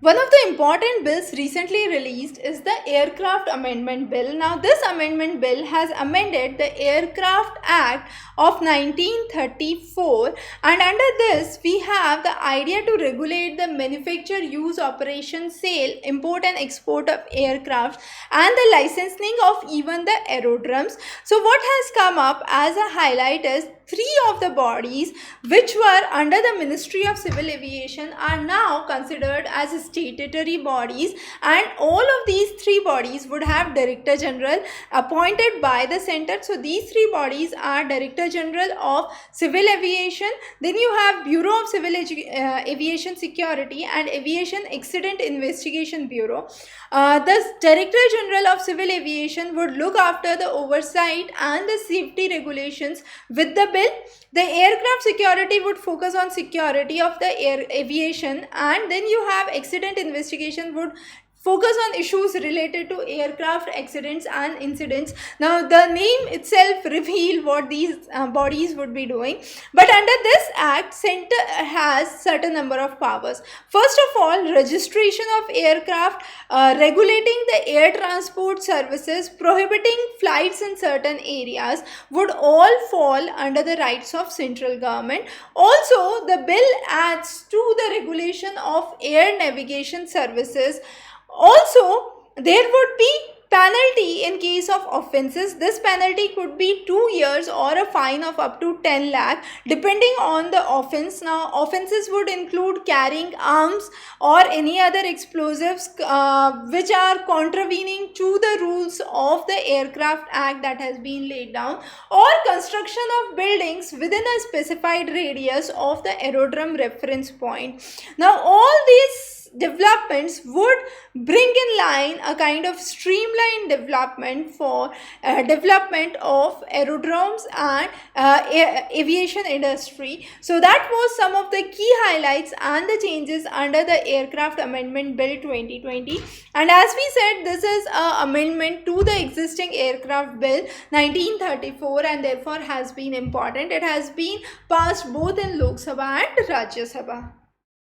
One of the important bills recently released is the Aircraft Amendment Bill. Now, this amendment bill has amended the Aircraft Act of 1934, and under this, we have the idea to regulate the manufacture, use, operation, sale, import, and export of aircraft, and the licensing of even the aerodromes. So, what has come up as a highlight is three of the bodies which were under the Ministry of Civil Aviation are now considered as statutory bodies, and all of these three bodies would have Director General appointed by the center. So these three bodies are Director General of Civil Aviation, then you have Bureau of Civil Aviation Security and Aviation Accident Investigation Bureau. The Director General of Civil Aviation would look after the oversight and the safety regulations with the bill. The aircraft security would focus on security of the air aviation, and then you have accident investigation would focus on issues related to aircraft accidents and incidents. Now the name itself reveal what these bodies would be doing, but under this act center has certain number of powers. First of all, registration of aircraft, regulating the air transport services, prohibiting flights in certain areas would all fall under the rights of central government. Also, the bill adds to the regulation of air navigation services. Also, there would be penalty in case of offences. This penalty could be 2 years or a fine of up to 10 lakh depending on the offence. Now, offences would include carrying arms or any other explosives which are contravening to the rules of the Aircraft Act that has been laid down, or construction of buildings within a specified radius of the aerodrome reference point. Now, all these developments would bring in line a kind of streamlined development for development of aerodromes and aviation industry. So that was some of the key highlights and the changes under the Aircraft Amendment Bill 2020. And as we said, this is an amendment to the existing Aircraft Bill 1934 and therefore has been important. It has been passed both in Lok Sabha and Rajya Sabha.